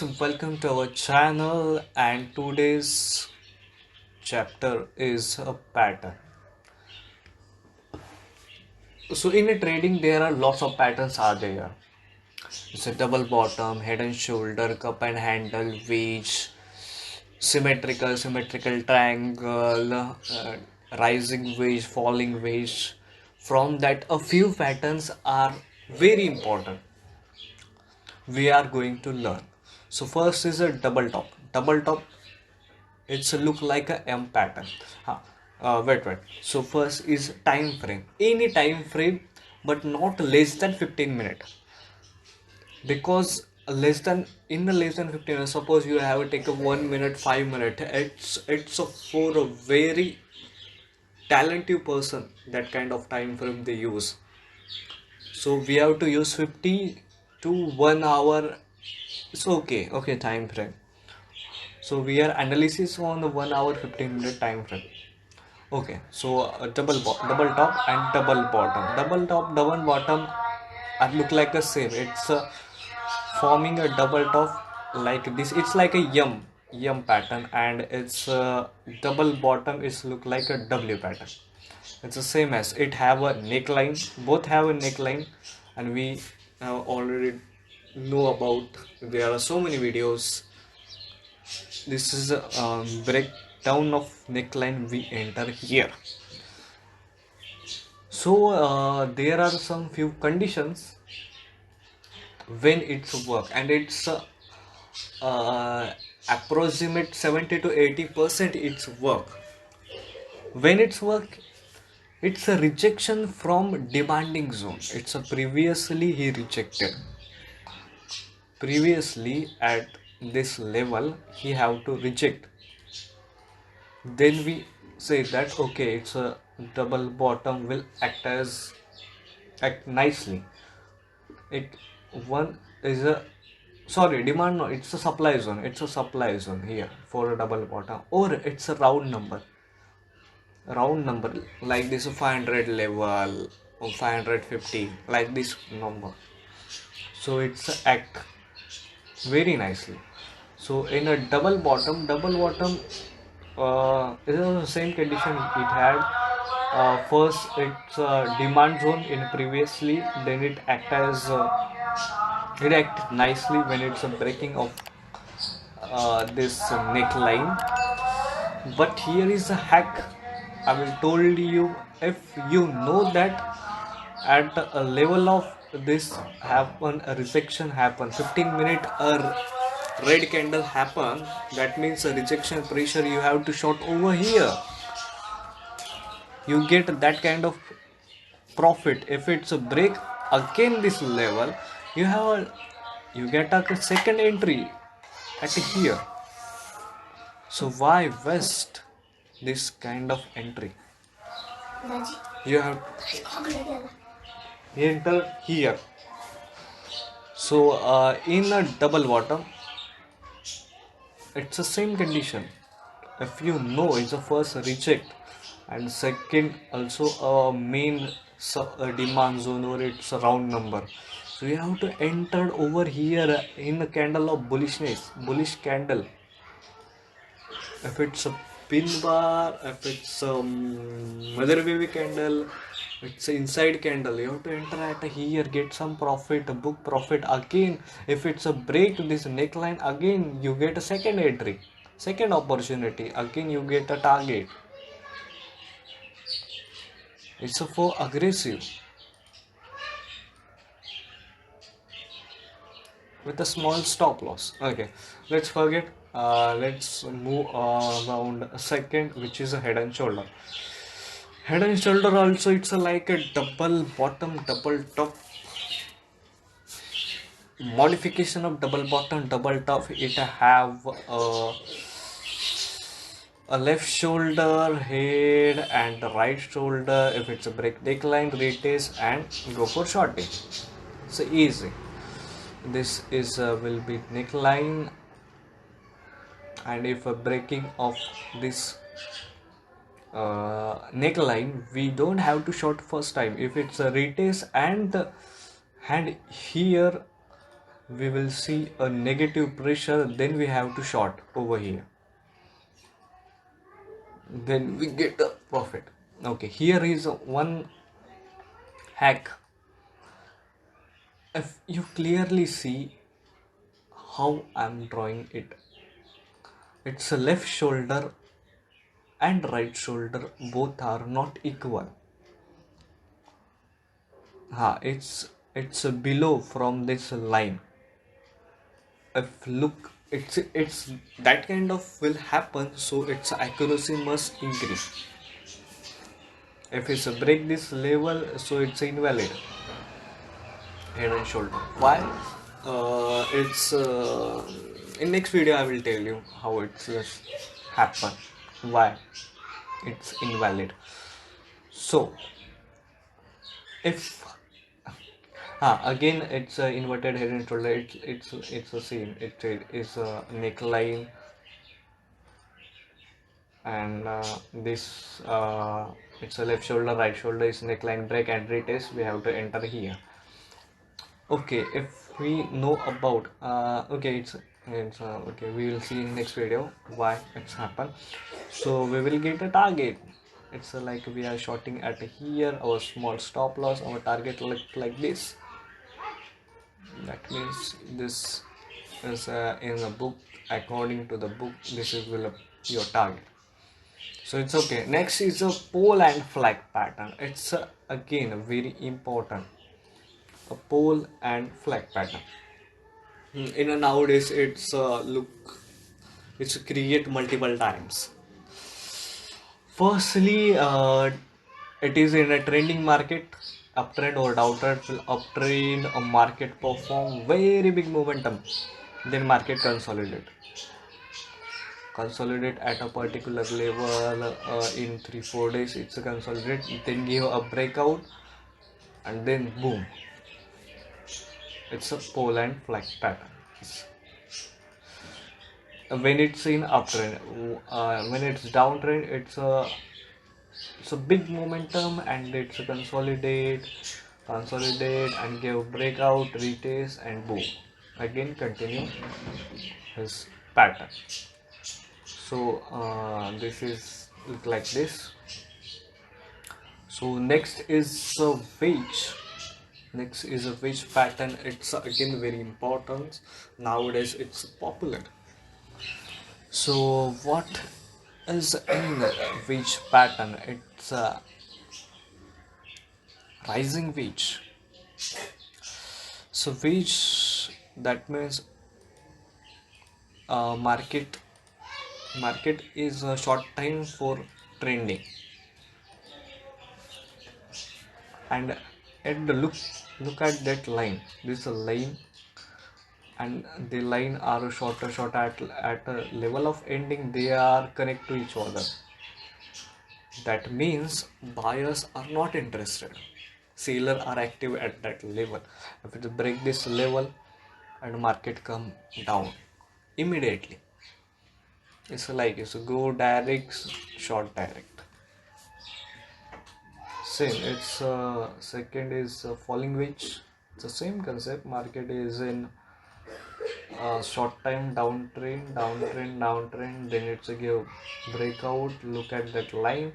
guys, welcome to our channel, and today's chapter is a pattern. So in a trading there are lots of patterns are there. It's a double bottom, head and shoulder, cup and handle, wedge, symmetrical triangle, rising wedge, falling wedge. From that a few patterns are very important we are going to learn. So first is a double top. Double top, it's a look like a M pattern. Wait. So first is time frame. Any time frame, but not less than 15 minutes. Because less than 15 minutes, suppose you have to take a 1 minute, 5 minute. It's for a very talented person that kind of time frame they use. So we have to use 50 to 1 hour. It's okay time frame. So we are analysis on the 1 hour 15 minute time frame. Okay, so double top and double bottom. Double top, double bottom are look like the same. It's forming a double top like this. It's like a yum pattern, and it's double bottom is look like a W pattern. It's the same as it have a neckline. Both have a neckline, and we have already know about. There are so many videos. This is a breakdown of neckline we enter here. So there are some few conditions when it's work, and it's approximate 70 to 80% it's work. When it's work, it's a rejection from demanding zone. It's a previously he rejected. Previously at this level he have to reject. Then we say that okay, it's a double bottom will act nicely. It one is a sorry demand, no, it's a supply zone. It's a supply zone here for a double bottom, or it's a round number like this 500 level or 550 like this number. So it's act very nicely. So in a double bottom is the same condition it had. First it's demand zone in previously, then it act nicely when it's a breaking of this neckline. But here is a hack. I will told you, if you know that at a level of this happen, a rejection happen 15 minute a red candle happen, that means a rejection pressure you have to short over here. You get that kind of profit. If it's a break again this level, you get a second entry at here. So why waste this kind of entry? You have enter here. So in a double bottom, it's the same condition. If you know it's a first reject, and second also a main demand zone, or it's a round number. So you have to enter over here in a candle of bullish candle. If it's a pin bar, if it's a mother baby candle, it's an inside candle, you have to enter at here, get some profit, book profit again. If it's a break this neckline, again you get a second entry, second opportunity, again you get a target. It's a for aggressive with a small stop loss. Okay, let's forget. Let's move around a second, which is a head and shoulder. Head and shoulder also, it's a like a double bottom double top modification of double bottom double top. It have a left shoulder head and right shoulder. If it's a break decline, retest and go for shorting. So easy. This is will be neckline, and if a breaking of this neckline, we don't have to short first time. If it's a retest and here we will see a negative pressure, then we have to short over here, then we get a profit. Okay, here is one hack. If you clearly see how I'm drawing it, it's a left shoulder and right shoulder, both are not equal. It's below from this line. If look, it's that kind of will happen, so its accuracy must increase. If it's a break this level, so it's invalid. Head and shoulder. Why? It's in next video I will tell you how it's happen. Why it's invalid. So if again it's inverted head and shoulder. It's the same. It is a neckline, and this it's a left shoulder, right shoulder is neckline break and retest. We have to enter here. Okay, if we know about okay, it's okay. We will see in next video why it's happened. So we will get a target. It's like we are shorting at here. Our small stop loss. Our target look like this. That means this is in the book. According to the book, this is will your target. So it's okay. Next is a pole and flag pattern. It's again very important. A pole and flag pattern. In a nowadays, it's create multiple times. Firstly, it is in a trending market, uptrend or downtrend. Will uptrend a market perform very big momentum, then market consolidate at a particular level in 3-4 days. It's a consolidate, then give a breakout, and then boom. It's a pole and flag pattern. When it's in uptrend, when it's downtrend, it's a big momentum, and it's a consolidate and give breakout, retest, and boom. Again continue his pattern. So this is look like this. So next is a wedge. Next is a wedge pattern. It's again very important. Nowadays it's popular. So what is in wedge pattern? It's a rising wedge. So wedge, that means market is a short time for trending, and look at that line. This is a line, and the line are short at a level of ending. They are connect to each other. That means buyers are not interested. Sellers are active at that level. If it break this level and market come down immediately, it's like it's go direct, short direct. Same. It's second is falling wedge. It's the same concept. Market is in short time downtrend. Then it's a give breakout. Look at that line.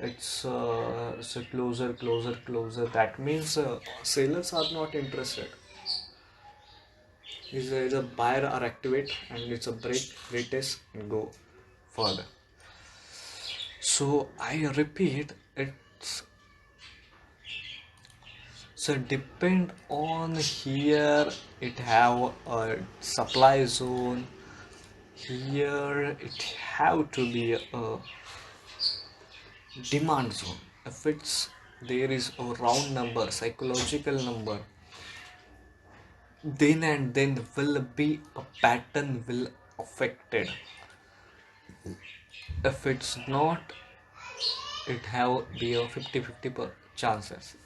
It's so closer. That means sellers are not interested. Is a buyer are activate, and it's a break, retest, and go further. So I repeat, it's so depend on here. It have a supply zone. Here it have to be a demand zone. If it's there is a round number, psychological number, then will be a pattern will affected. If it's not, it have be a 50-50 chances.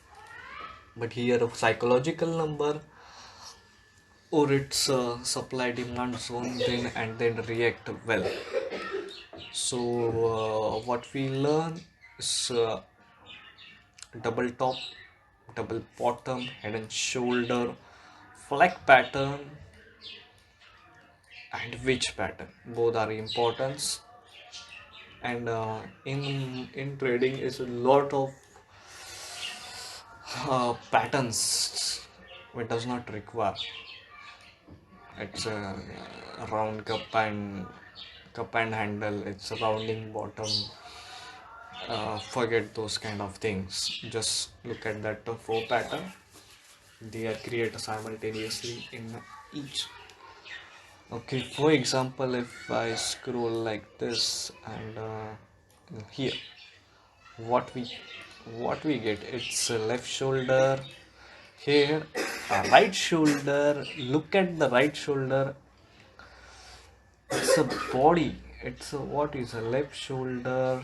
But here a psychological number, or it's a supply demand zone, then react well. So what we learn is double top, double bottom, head and shoulder, flag pattern and wedge pattern, both are important. And in trading is a lot of patterns it does not require. It's a round cup and handle, it's a rounding bottom. Forget those kind of things, just look at that four pattern. They are created simultaneously in each. Okay, for example, if I scroll like this and here, what we what we get, it's a left shoulder here, a right shoulder. Look at the right shoulder, it's a body, it's a, what is a left shoulder.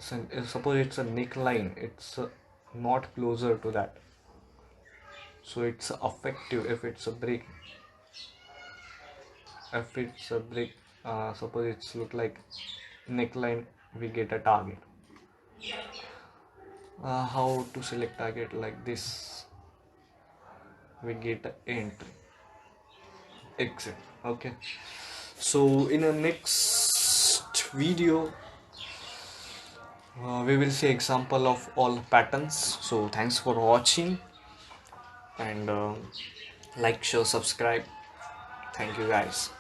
So, suppose it's a neckline, it's not closer to that, so it's effective if it's a break. If it's a break, suppose it's look like neckline, we get a target. How to select target like this, we get an entry, exit. Okay, so in the next video we will see example of all patterns. So thanks for watching, and like, share, subscribe. Thank you guys.